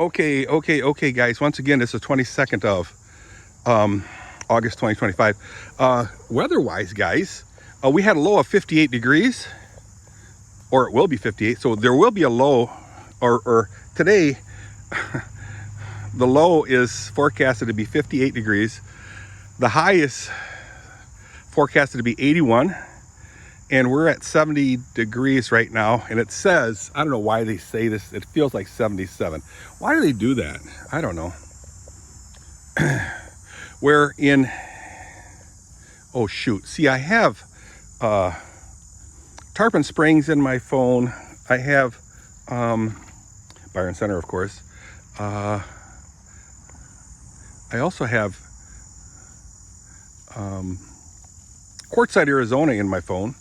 Okay, guys. Once again, it's the 22nd of August 2025. Weather-wise, guys, we had a low of 58 degrees, or it will be 58. So there will be a low, or today, the low is forecasted to be 58 degrees. The high is forecasted to be 81. And we're at 70 degrees right now, and it says, I don't know why they say this, it feels like 77. Why do they do that? I don't know. We're in, oh shoot, see, I have Tarpon Springs in my phone. I have Byron Center, of course. I also have Quartzsite, Arizona in my phone.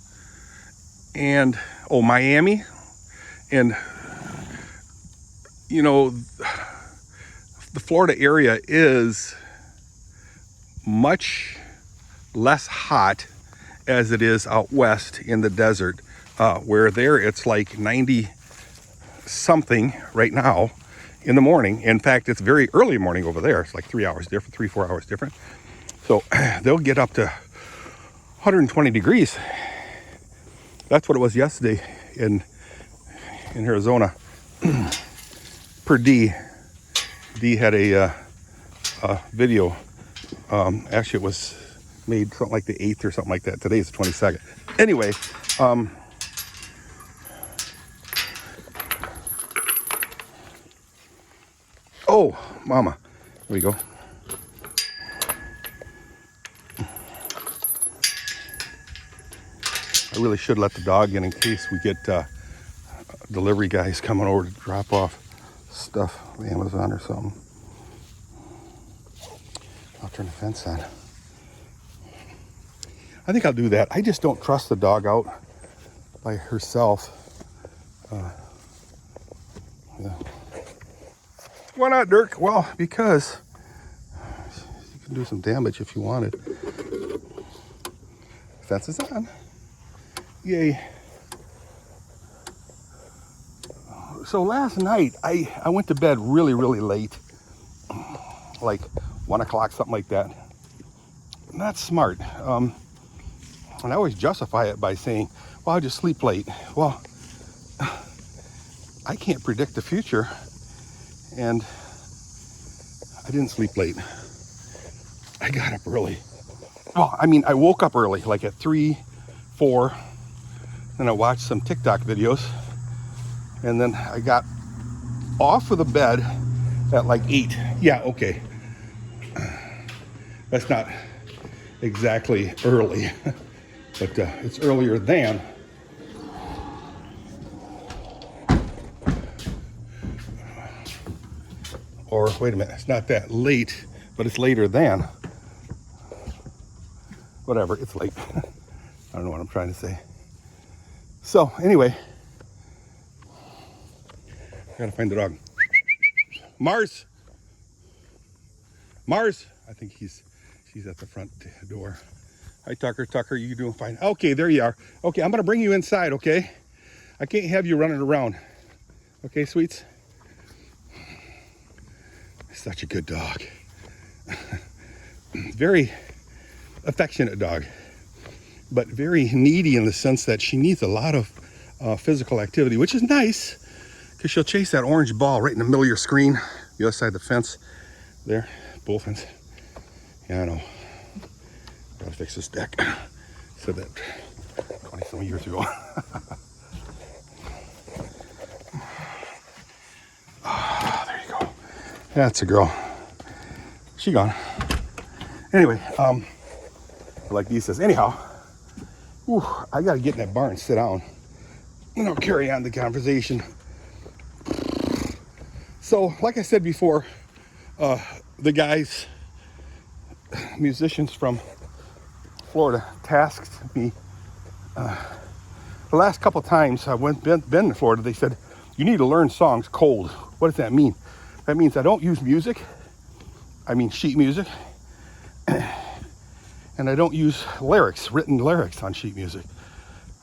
And Miami, and you know, the Florida area is much less hot as it is out west in the desert, where there it's like 90 something right now in the morning. In fact, it's very early morning over there. It's like 3 hours different, 3-4 hours different. So they'll get up to 120 degrees. That's what it was yesterday in Arizona. Per D had a video. Actually, it was made something like the 8th or something like that. Today's the 22nd. Anyway, oh, mama, there we go. I really should let the dog in case we get delivery guys coming over to drop off stuff, Amazon or something. I'll turn the fence on. I think I'll do that. I just don't trust the dog out by herself. Yeah. Why not, Dirk? Well, because you can do some damage if you wanted. Fence is on. Yay. So last night, I went to bed really late, like 1 o'clock, something like that. Not smart. And I always justify it by saying, well, I just sleep late. Well, I can't predict the future, and I didn't sleep late. I got up early. Well, I mean, I woke up early, like at 3, 4, and I watched some TikTok videos, and then I got off of the bed at like 8. Yeah, okay. That's not exactly early, but it's earlier than. Or wait a minute, it's not that late, but it's later than. Whatever, it's late. I don't know what I'm trying to say. So anyway, I gotta find the dog. Mars. I think she's at the front door. Hi, Tucker. Tucker, you doing fine? Okay, there you are. Okay, I'm gonna bring you inside. Okay, I can't have you running around. Okay, sweets. Such a good dog. Very affectionate dog, but very needy in the sense that she needs a lot of physical activity, which is nice because she'll chase that orange ball right in the middle of your screen, the other side of the fence there, bull fence. Yeah, I know. Gotta fix this deck. Said that 20-some years ago. There you go. That's a girl. She gone. Anyway, like Dee says, anyhow, I gotta get in that barn and sit down. And I'll carry on the conversation. So, like I said before, the guys, musicians from Florida, tasked me. The last couple times I've been to Florida, they said, you need to learn songs cold. What does that mean? That means I don't use music. I mean sheet music. And I don't use lyrics, written lyrics on sheet music.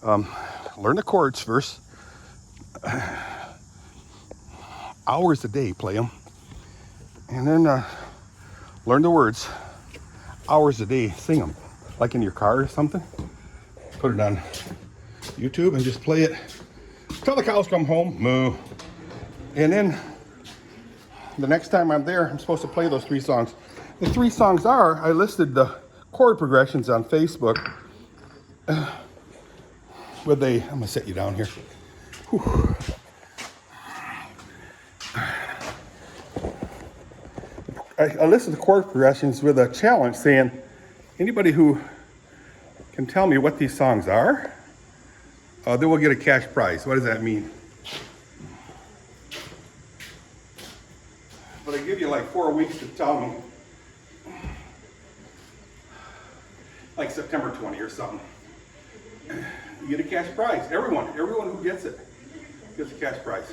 Learn the chords first. Hours a day, play them. And then learn the words. Hours a day, sing them. Like in your car or something. Put it on YouTube and just play it till the cows come home. Moo. And then the next time I'm there, I'm supposed to play those 3 songs. The 3 songs are, I listed the chord progressions on Facebook. I'm gonna set you down here. Whew. I listed the chord progressions with a challenge saying, anybody who can tell me what these songs are, they will get a cash prize. What does that mean? But I give you like 4 weeks to tell me. Like September 20 or something. You get a cash prize. Everyone who gets it gets a cash prize.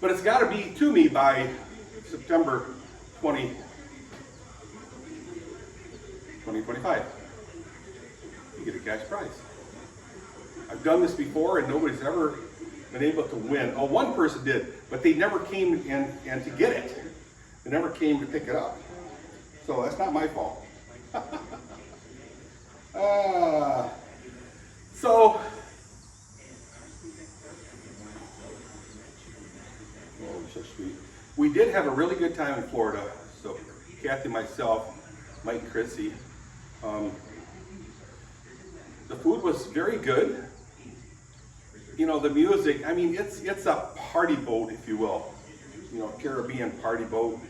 But it's got to be to me by September 2025. You get a cash prize. I've done this before and nobody's ever been able to win. Oh, one person did, but they never came and to get it. They never came to pick it up. So that's not my fault. So, we did have a really good time in Florida. So, Kathy, myself, Mike, and Chrissy. The food was very good. You know, the music, I mean, it's a party boat, if you will. You know, Caribbean party boat.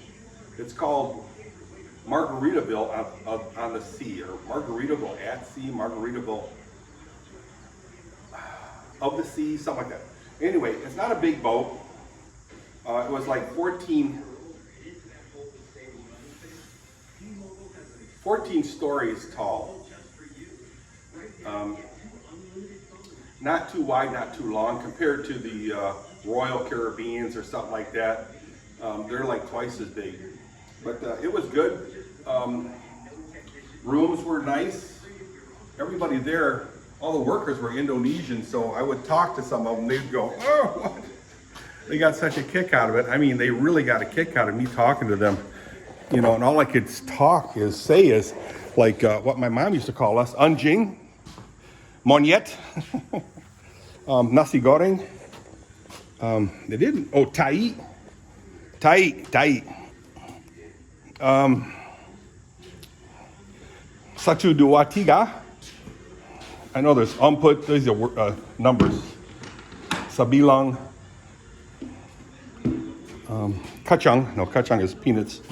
It's called Margaritaville on the sea, or Margaritaville at sea, Margaritaville of the sea, something like that. Anyway, it's not a big boat. It was like 14 stories tall. Not too wide, not too long, compared to the Royal Caribbeans or something like that. They're like twice as big. But it was good. Rooms were nice. Everybody there, all the workers were Indonesian, so I would talk to some of them. They'd go, oh, what? They got such a kick out of it. I mean, they really got a kick out of me talking to them. You know, and all I could say is like what my mom used to call us, anjing, monyet, nasi goreng. They didn't, oh, tai. Satu, dua, tiga. I know there's umput, these are numbers. Sabilang. Kacang is peanuts.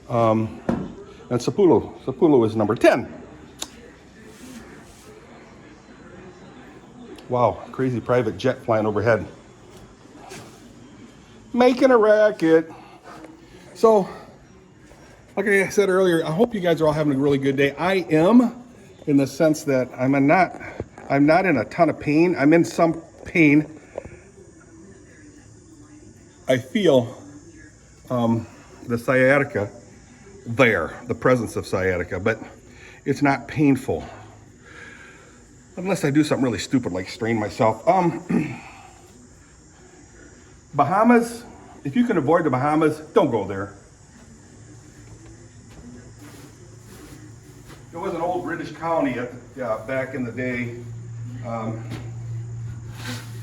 And Sepuluh is number 10. Wow, crazy private jet flying overhead. Making a racket. So, like I said earlier, I hope you guys are all having a really good day. I am, in the sense that I'm not in a ton of pain. I'm in some pain. I feel the sciatica there, the presence of sciatica, but it's not painful. Unless I do something really stupid like strain myself. Bahamas, if you can avoid the Bahamas, don't go there. It was an old British colony back in the day. And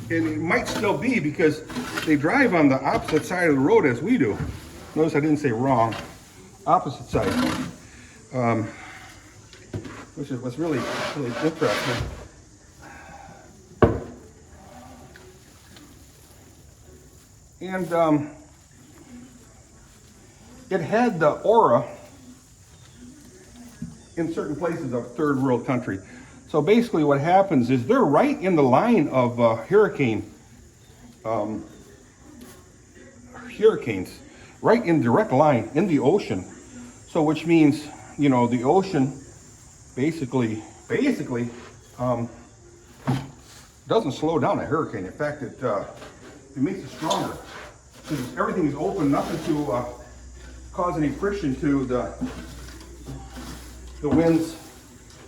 it might still be because they drive on the opposite side of the road as we do. Notice I didn't say wrong. Opposite side. Which was really interesting. And it had the aura in certain places of third world country. So basically what happens is they're right in the line of hurricanes, right in direct line in the ocean. So which means, you know, the ocean basically doesn't slow down a hurricane. In fact, it makes it stronger. Since everything is open, nothing to cause any friction to the winds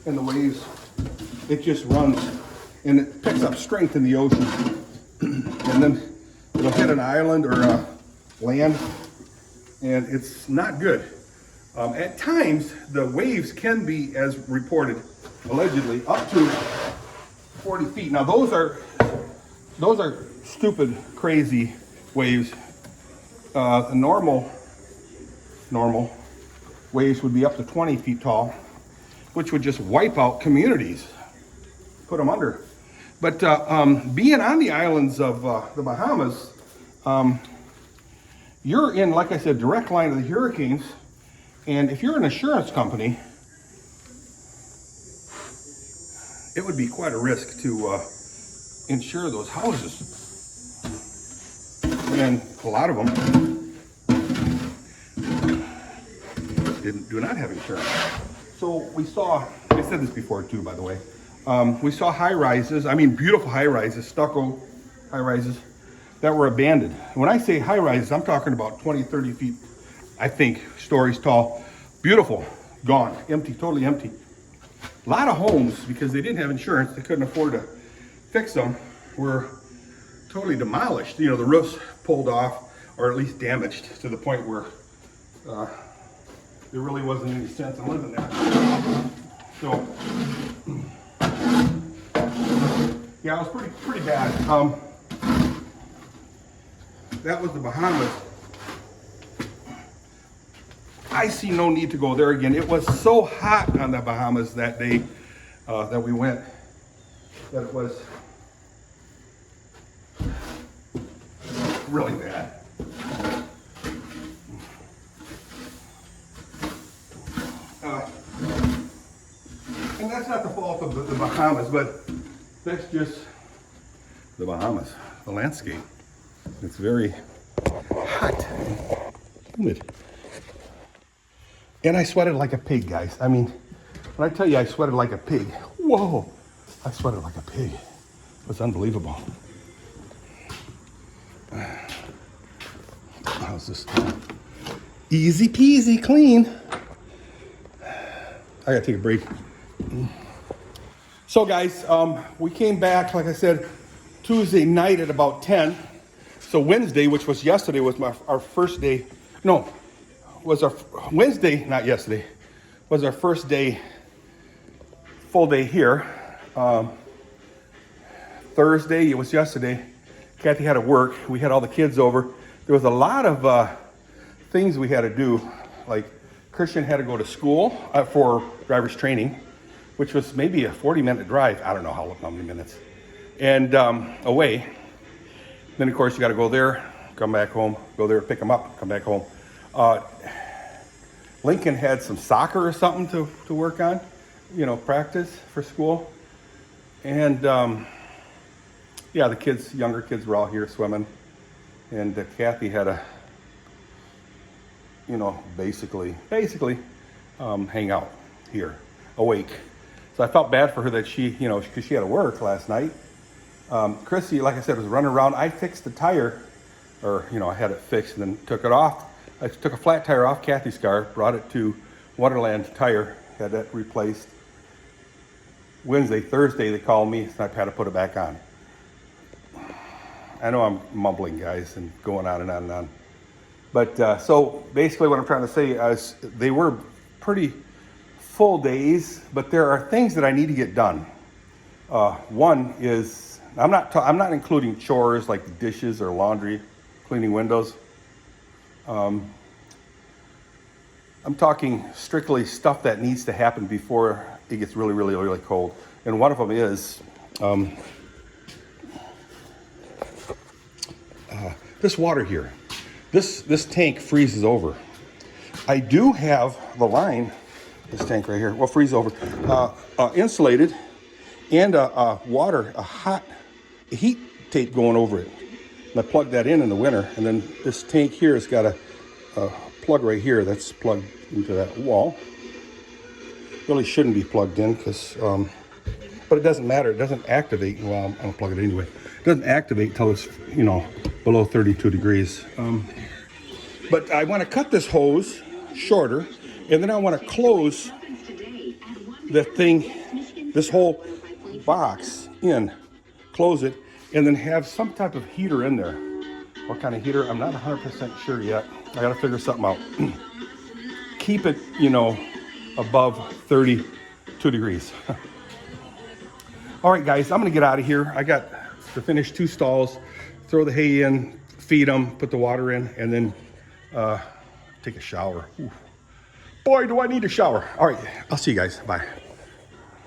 and the waves. It just runs and it picks up strength in the ocean. And then it'll hit an island or land and it's not good. At times, the waves can be, as reported, allegedly, up to 40 feet. Now those are stupid, crazy waves. Normal waves would be up to 20 feet tall, which would just wipe out communities, put them under. But being on the islands of the Bahamas, you're in, like I said, direct line of the hurricanes. And if you're an insurance company, it would be quite a risk to insure those houses. And a lot of them do not have insurance. So we saw, I said this before too, by the way, we saw high rises, I mean beautiful high rises, stucco high rises that were abandoned. When I say high rises, I'm talking about 20, 30 feet, I think, stories tall. Beautiful, gone, empty, totally empty. A lot of homes, because they didn't have insurance, they couldn't afford to fix them, were totally demolished. You know, the roofs pulled off, or at least damaged, to the point where there really wasn't any sense in living there. So, yeah, it was pretty bad. That was the Bahamas. I see no need to go there again. It was so hot on the Bahamas that day that we went, that it was really bad. And that's not the fault of the Bahamas, but that's just the Bahamas, the landscape. It's very hot and humid. And I sweated like a pig, guys. I mean, when I tell you I sweated like a pig, whoa, I sweated like a pig. It was unbelievable. How's this? Easy peasy, clean. I gotta take a break. So guys, we came back, like I said, Tuesday night at about 10. So Wednesday, which was yesterday, was our first day. No, was our Wednesday, not yesterday, was our first day, full day here. Thursday, it was yesterday, Kathy had to work. We had all the kids over. There was a lot of things we had to do. Like Christian had to go to school for driver's training, which was maybe a 40-minute drive. I don't know how many minutes. And away. Then of course you got to go there, come back home, go there, pick them up, come back home. Lincoln had some soccer or something to work on, you know, practice for school. And yeah, the kids, younger kids were all here swimming. And Kathy had to, you know, basically hang out here, awake. So I felt bad for her that she, you know, because she had to work last night. Chrissy, like I said, was running around. I fixed the tire, or, you know, I had it fixed and then took it off. I took a flat tire off Kathy's car, brought it to Wonderland Tire, had that replaced. Wednesday, Thursday, they called me, and I had to put it back on. I know I'm mumbling, guys, and going on and on and on. But so basically what I'm trying to say is they were pretty full days, but there are things that I need to get done. One is, I'm not including chores like the dishes or laundry, cleaning windows. I'm talking strictly stuff that needs to happen before it gets really, really, really cold. And one of them is this water here. This tank freezes over. I do have the line, this tank right here, will freeze over, insulated, and a hot heat tape going over it. And I plug that in the winter, and then this tank here has got a plug right here that's plugged into that wall. Really shouldn't be plugged in because, but it doesn't matter. It doesn't activate. Well, I'm gonna plug it anyway. It doesn't activate until it's, you know, below 32 degrees. But I want to cut this hose shorter, and then I want to close the thing, this whole box in, close it, and then have some type of heater in there. What kind of heater? I'm not 100% sure yet. I gotta figure something out. Keep it, you know, above 32 degrees. All right, guys, I'm gonna get out of here. I got to finish 2 stalls, throw the hay in, feed them, put the water in, and then take a shower. Ooh. Boy, do I need a shower. All right, I'll see you guys. Bye.